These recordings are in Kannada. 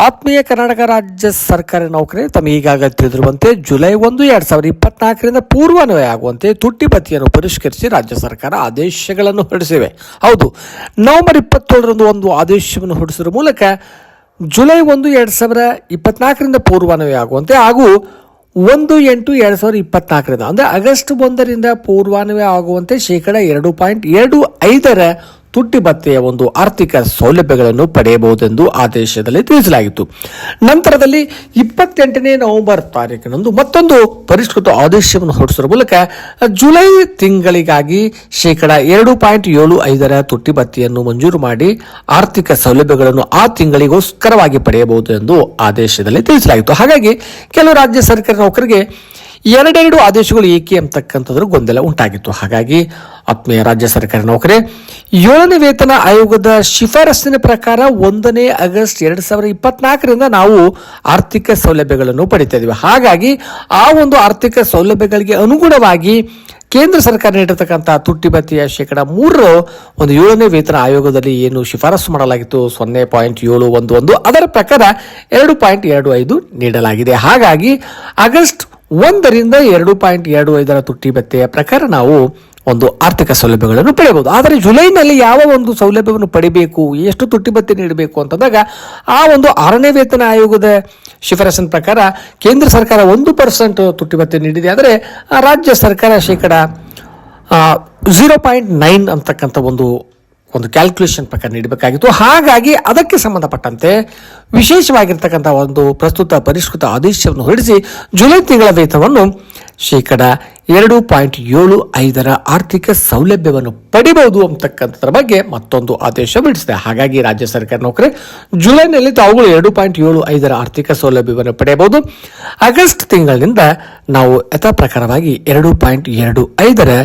ಆತ್ಮೀಯ ಕರ್ನಾಟಕ ರಾಜ್ಯ ಸರ್ಕಾರಿ ನೌಕರಿ ತಮಗೆ ಈಗಾಗಲೇ ತಿಳಿದಿರುವಂತೆ ಜುಲೈ 1, 2024ರಿಂದ ಪೂರ್ವಾನ್ವಯ ಆಗುವಂತೆ ತುಟ್ಟಿ ಭತ್ಯೆಯನ್ನು ಪರಿಷ್ಕರಿಸಿ ರಾಜ್ಯ ಸರ್ಕಾರ ಆದೇಶಗಳನ್ನು ಹೊರಡಿಸಿವೆ. ಹೌದು, ನವೆಂಬರ್ 27ರಂದು ಒಂದು ಆದೇಶವನ್ನು ಹೊರಡಿಸುವ ಮೂಲಕ ಜುಲೈ 1, 2024ರಿಂದ ಪೂರ್ವಾನ್ವಯ ಆಗುವಂತೆ ಹಾಗೂ 1/8/2024 ಅಂದರೆ ಆಗಸ್ಟ್ 1ರಿಂದ ಪೂರ್ವಾನ್ವಯ ಆಗುವಂತೆ ಶೇಕಡ 2.25 ತುಟ್ಟಿ ಭತ್ಯೆಯ ಒಂದು ಆರ್ಥಿಕ ಸೌಲಭ್ಯಗಳನ್ನು ಪಡೆಯಬಹುದೆಂದು ಆದೇಶದಲ್ಲಿ ತಿಳಿಸಲಾಗಿತ್ತು. ನಂತರದಲ್ಲಿ 28ನೇ ನವೆಂಬರ್ ತಾರೀಕಿನಂದು ಮತ್ತೊಂದು ಪರಿಷ್ಕೃತ ಆದೇಶವನ್ನು ಹೊರಡಿಸುವ ಮೂಲಕ ಜುಲೈ ತಿಂಗಳಿಗಾಗಿ ಶೇಕಡ 2.75 ತುಟ್ಟಿ ಭತ್ಯೆಯನ್ನು ಮಂಜೂರು ಮಾಡಿ ಆರ್ಥಿಕ ಸೌಲಭ್ಯಗಳನ್ನು ಆ ತಿಂಗಳಿಗೋಸ್ಕರವಾಗಿ ಪಡೆಯಬಹುದು ಎಂದು ಆದೇಶದಲ್ಲಿ ತಿಳಿಸಲಾಗಿತ್ತು. ಹಾಗಾಗಿ ಕೆಲವು ರಾಜ್ಯ ಸರ್ಕಾರಿ ನೌಕರಿಗೆ ಎರಡೆರಡು ಆದೇಶಗಳು ಏಕೆ ಅಂತಕ್ಕಂಥದ್ರ ಗೊಂದಲ ಉಂಟಾಗಿತ್ತು. ಹಾಗಾಗಿ ಆತ್ಮೀಯ ರಾಜ್ಯ ಸರ್ಕಾರಿ ನೌಕರಿ 7ನೇ ವೇತನ ಆಯೋಗದ ಶಿಫಾರಸ್ಸಿನ ಪ್ರಕಾರ 1ನೇ ಆಗಸ್ಟ್ 2024ರಿಂದ ನಾವು ಆರ್ಥಿಕ ಸೌಲಭ್ಯಗಳನ್ನು ಪಡಿತಾ ಇದ್ದೀವಿ. ಹಾಗಾಗಿ ಆ ಒಂದು ಆರ್ಥಿಕ ಸೌಲಭ್ಯಗಳಿಗೆ ಅನುಗುಣವಾಗಿ ಕೇಂದ್ರ ಸರ್ಕಾರ ನೀಡಿರತಕ್ಕಂಥ ತುಟ್ಟಿ ಭತ್ಯೆಯ ಶೇಕಡ 3 ಒಂದು 7ನೇ ವೇತನ ಆಯೋಗದಲ್ಲಿ ಏನು ಶಿಫಾರಸು ಮಾಡಲಾಗಿತ್ತು 0.711 ಅದರ ಪ್ರಕಾರ 2.25 ನೀಡಲಾಗಿದೆ. ಹಾಗಾಗಿ ಆಗಸ್ಟ್ 1ರಿಂದ 2.25 ತುಟ್ಟಿ ಭತ್ಯೆಯ ಪ್ರಕಾರ ನಾವು ಒಂದು ಆರ್ಥಿಕ ಸೌಲಭ್ಯಗಳನ್ನು ಪಡೆಯಬಹುದು. ಆದರೆ ಜುಲೈನಲ್ಲಿ ಯಾವ ಒಂದು ಸೌಲಭ್ಯವನ್ನು ಪಡಿಬೇಕು, ಎಷ್ಟು ತುಟ್ಟಿ ಭತ್ಯೆ ನೀಡಬೇಕು ಅಂತಂದಾಗ ಆ ಒಂದು 6ನೇ ವೇತನ ಆಯೋಗದ ಶಿಫಾರಸಿನ ಪ್ರಕಾರ ಕೇಂದ್ರ ಸರ್ಕಾರ 1% ತುಟ್ಟಿ ಭತ್ಯೆ ನೀಡಿದೆ. ಆದರೆ ರಾಜ್ಯ ಸರ್ಕಾರ ಶೇಕಡ 0.9 ಅಂತಕ್ಕಂಥ ಒಂದು ಕ್ಯಾಲ್ಕುಲೇಷನ್ ಪ್ರಕಾರ ನೀಡಬೇಕಾಗಿತ್ತು. ಹಾಗಾಗಿ ಅದಕ್ಕೆ ಸಂಬಂಧಪಟ್ಟಂತೆ ವಿಶೇಷವಾಗಿರ್ತಕ್ಕಂಥ ಒಂದು ಪ್ರಸ್ತುತ ಪರಿಷ್ಕೃತ ಆದೇಶವನ್ನು ಹೊರಡಿಸಿ ಜುಲೈ ತಿಂಗಳ ವೇತನವನ್ನು ಶೇಕಡ 2.75 ಆರ್ಥಿಕ ಸೌಲಭ್ಯವನ್ನು ಪಡಿಬಹುದು ಅಂತಕ್ಕಂಥದ್ರ ಬಗ್ಗೆ ಮತ್ತೊಂದು ಆದೇಶ ಬಿಡಿಸಿದೆ. ಹಾಗಾಗಿ ರಾಜ್ಯ ಸರ್ಕಾರಿ ನೌಕರಿ ಜುಲೈನಲ್ಲಿ ತಾವುಗಳು 2.75 ಆರ್ಥಿಕ ಸೌಲಭ್ಯವನ್ನು ಪಡೆಯಬಹುದು. ಆಗಸ್ಟ್ ತಿಂಗಳಿನಿಂದ ನಾವು ಯಥಾ ಪ್ರಕಾರವಾಗಿ 2.25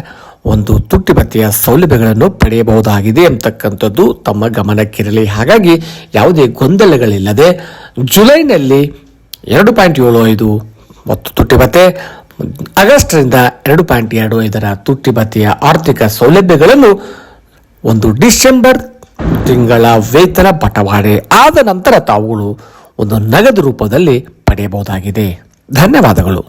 ಒಂದು ತುಟ್ಟಿ ಭತ್ಯೆಯ ಸೌಲಭ್ಯಗಳನ್ನು ಪಡೆಯಬಹುದಾಗಿದೆ ಅಂತಕ್ಕಂಥದ್ದು ತಮ್ಮ ಗಮನಕ್ಕಿರಲಿ. ಹಾಗಾಗಿ ಯಾವುದೇ ಗೊಂದಲಗಳಿಲ್ಲದೆ ಜುಲೈನಲ್ಲಿ 2.75 ಮತ್ತು ತುಟ್ಟಿ ಭತ್ಯೆ, ಆಗಸ್ಟ್ರಿಂದ 2.25 ತುಟ್ಟಿ ಭತ್ಯೆಯ ಆರ್ಥಿಕ ಸೌಲಭ್ಯಗಳನ್ನು ಒಂದು ಡಿಸೆಂಬರ್ ತಿಂಗಳ ವೇತನ ಬಟವಾಡೆ ಆದ ನಂತರ ತಾವುಗಳು ಒಂದು ನಗದು ರೂಪದಲ್ಲಿ ಪಡೆಯಬಹುದಾಗಿದೆ. ಧನ್ಯವಾದಗಳು.